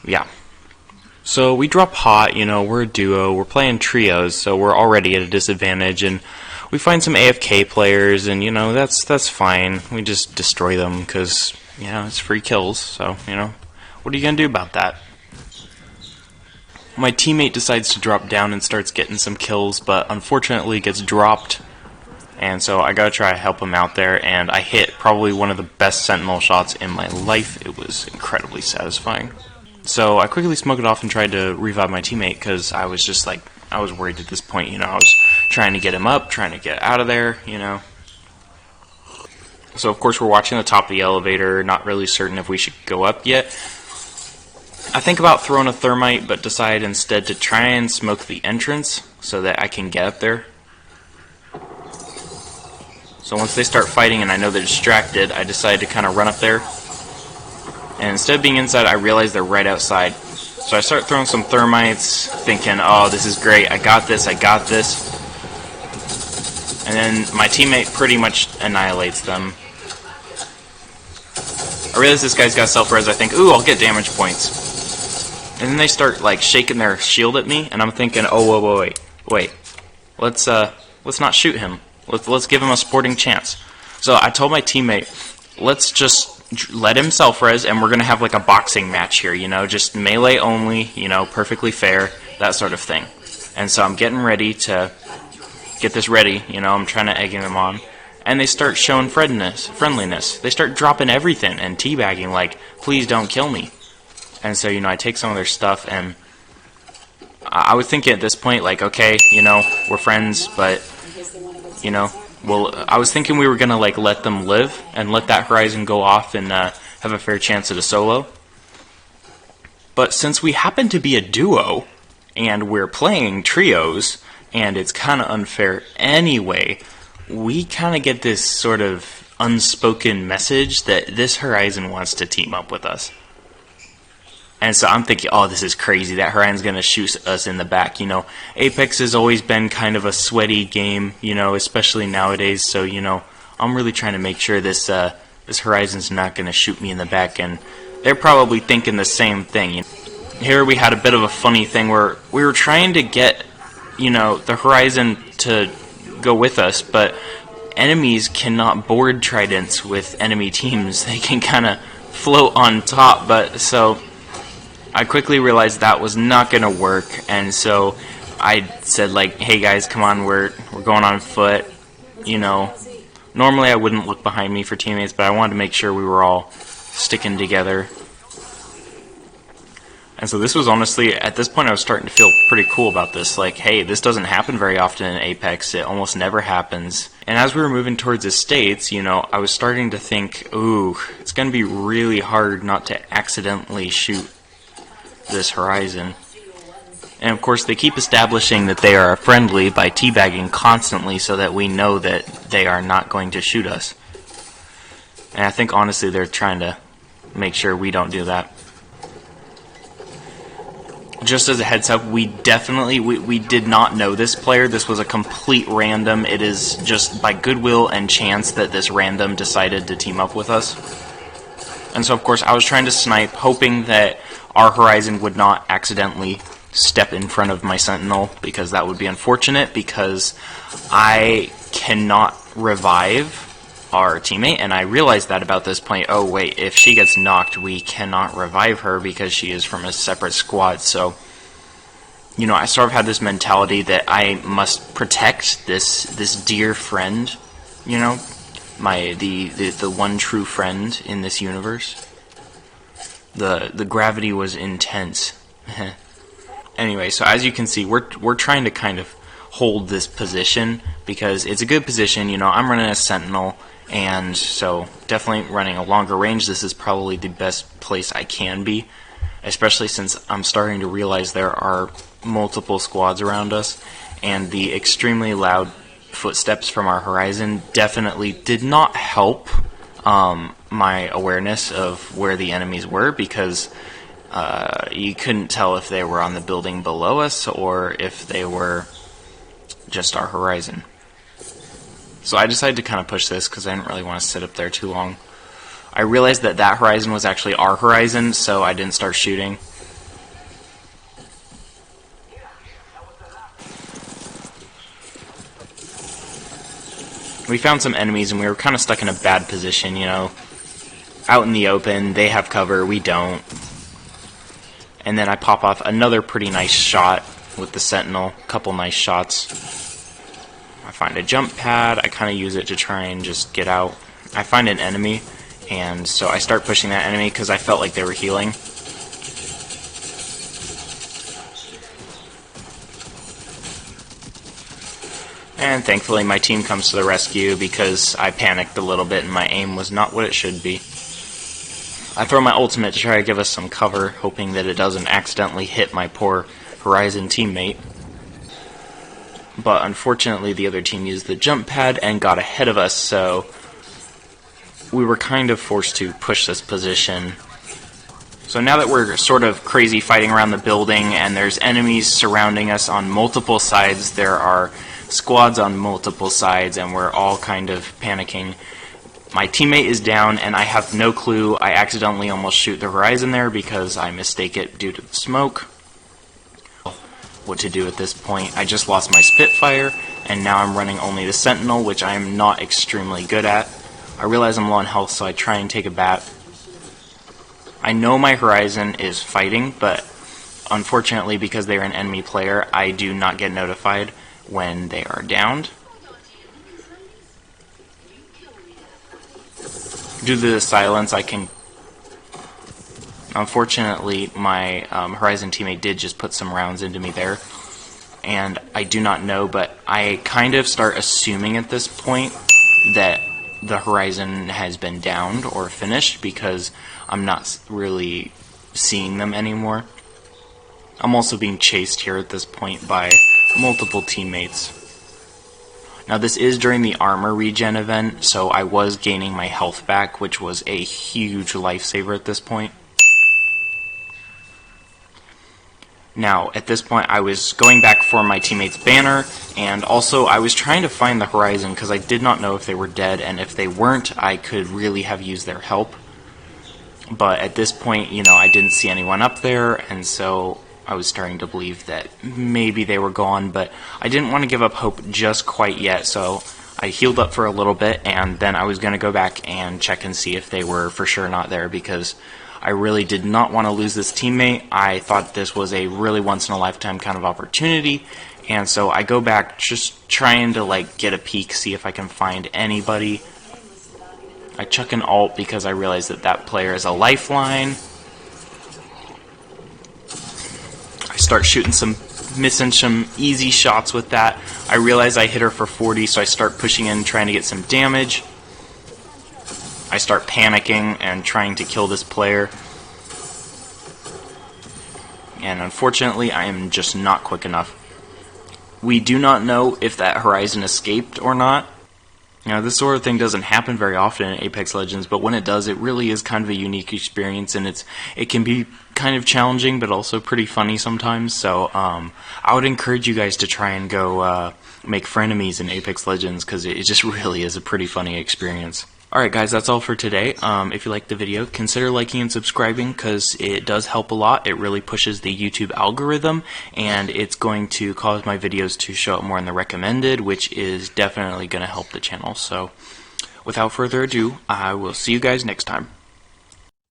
Yeah. So we drop hot, we're a duo, we're playing trios, so we're already at a disadvantage, and we find some AFK players, and, that's fine. We just destroy them, because, it's free kills, so, what are you going to do about that? My teammate decides to drop down and starts getting some kills, but unfortunately gets dropped, and so I gotta try to help him out there, and I hit probably one of the best sentinel shots in my life. It was incredibly satisfying. So I quickly smoked it off and tried to revive my teammate, because I was just like, I was worried at this point, I was trying to get him up, trying to get out of there, So of course we're watching the top of the elevator, not really certain if we should go up yet. I think about throwing a thermite, but decide instead to try and smoke the entrance so that I can get up there. So once they start fighting and I know they're distracted, I decide to kind of run up there. And instead of being inside, I realize they're right outside. So I start throwing some thermites, thinking, oh, this is great, I got this. And then my teammate pretty much annihilates them. I realize this guy's got self-res, I think, ooh, I'll get damage points. And then they start, like, shaking their shield at me, and I'm thinking, oh, wait. Let's not shoot him. Let's give him a sporting chance. So I told my teammate, let's just let him self-res, and we're going to have, like, a boxing match here, just melee only, perfectly fair, that sort of thing. And so I'm getting ready to get this ready, I'm trying to egg them on. And they start showing friendliness. They start dropping everything and teabagging, like, please don't kill me. And so, I take some of their stuff, and I was thinking at this point, like, okay, we're friends, but, I was thinking we were going to, like, let them live and let that Horizon go off and have a fair chance at a solo. But since we happen to be a duo, and we're playing trios, and it's kind of unfair anyway, we kind of get this sort of unspoken message that this Horizon wants to team up with us. And so I'm thinking, oh, this is crazy. That Horizon's going to shoot us in the back. Apex has always been kind of a sweaty game, especially nowadays. So, I'm really trying to make sure this Horizon's not going to shoot me in the back. And they're probably thinking the same thing. Here we had a bit of a funny thing where we were trying to get, the Horizon to go with us, but enemies cannot board tridents with enemy teams. They can kind of float on top, but so I quickly realized that was not going to work, and so I said, like, hey guys, come on, we're going on foot. Normally I wouldn't look behind me for teammates, but I wanted to make sure we were all sticking together. And so this was honestly, at this point I was starting to feel pretty cool about this. Like, hey, this doesn't happen very often in Apex. It almost never happens. And as we were moving towards the States, I was starting to think, ooh, it's going to be really hard not to accidentally shoot this Horizon. And of course they keep establishing that they are friendly by teabagging constantly so that we know that they are not going to shoot us. And I think honestly they're trying to make sure we don't do that. Just as a heads up, we did not know this player. This was a complete random. It is just by goodwill and chance that this random decided to team up with us. And so of course I was trying to snipe, hoping that our Horizon would not accidentally step in front of my Sentinel, because that would be unfortunate, because I cannot revive our teammate, and I realized that about this point. Oh wait, if she gets knocked, we cannot revive her because she is from a separate squad. So, I sort of had this mentality that I must protect this dear friend, the one true friend in this universe. The gravity was intense. Anyway, so as you can see, we're trying to kind of hold this position because it's a good position. I'm running a Sentinel, and so definitely running a longer range. This is probably the best place I can be, especially since I'm starting to realize there are multiple squads around us, and the extremely loud footsteps from our Horizon definitely did not help my awareness of where the enemies were, because you couldn't tell if they were on the building below us or if they were just our Horizon. So I decided to kind of push this because I didn't really want to sit up there too long. I realized that Horizon was actually our Horizon, so I didn't start shooting. we found some enemies and we were kind of stuck in a bad position, you know. Out in the open, they have cover, we don't. And then I pop off another pretty nice shot with the Sentinel, couple nice shots. I find a jump pad, I kind of use it to try and just get out. I find an enemy, and so I start pushing that enemy because I felt like they were healing. And thankfully my team comes to the rescue because I panicked a little bit and my aim was not what it should be. I throw my ultimate to try to give us some cover, hoping that it doesn't accidentally hit my poor Horizon teammate. But unfortunately the other team used the jump pad and got ahead of us, so we were kind of forced to push this position. So now that we're sort of crazy fighting around the building and there's enemies surrounding us on multiple sides, there are squads on multiple sides, and we're all kind of panicking. My teammate is down and I have no clue. I accidentally almost shoot the Horizon there because I mistake it due to the smoke. What to do at this point? I just lost my Spitfire and now I'm running only the Sentinel, which I am not extremely good at. I realize I'm low on health, so I try and take a bat. I know my Horizon is fighting, but unfortunately because they're an enemy player, I do not get notified when they are downed. Due to the silence, I can... Unfortunately, my Horizon teammate did just put some rounds into me there, and I do not know, but I kind of start assuming at this point that the Horizon has been downed or finished because I'm not really seeing them anymore. I'm also being chased here at this point by multiple teammates. Now this is during the armor regen event, so I was gaining my health back, which was a huge lifesaver at this point. Now, at this point, I was going back for my teammate's banner, and also I was trying to find the Horizon because I did not know if they were dead, and if they weren't, I could really have used their help. But at this point, you know, I didn't see anyone up there, and so I was starting to believe that maybe they were gone, but I didn't want to give up hope just quite yet, so I healed up for a little bit, and then I was going to go back and check and see if they were for sure not there, because I really did not want to lose this teammate. I thought this was a really once-in-a-lifetime kind of opportunity, and so I go back just trying to like get a peek, see if I can find anybody. I chuck an ult because I realize that that player is a lifeline. I start shooting missing some easy shots with that. I realize I hit her for 40, so I start pushing in, trying to get some damage. I start panicking and trying to kill this player. And unfortunately, I am just not quick enough. We do not know if that Horizon escaped or not. You know, this sort of thing doesn't happen very often in Apex Legends, but when it does, it really is kind of a unique experience, and it can be kind of challenging, but also pretty funny sometimes. So I would encourage you guys to try and go make frenemies in Apex Legends, because it just really is a pretty funny experience. Alright guys, that's all for today. If you liked the video, consider liking and subscribing because it does help a lot. It really pushes the YouTube algorithm, and it's going to cause my videos to show up more in the recommended, which is definitely going to help the channel. So, without further ado, I will see you guys next time.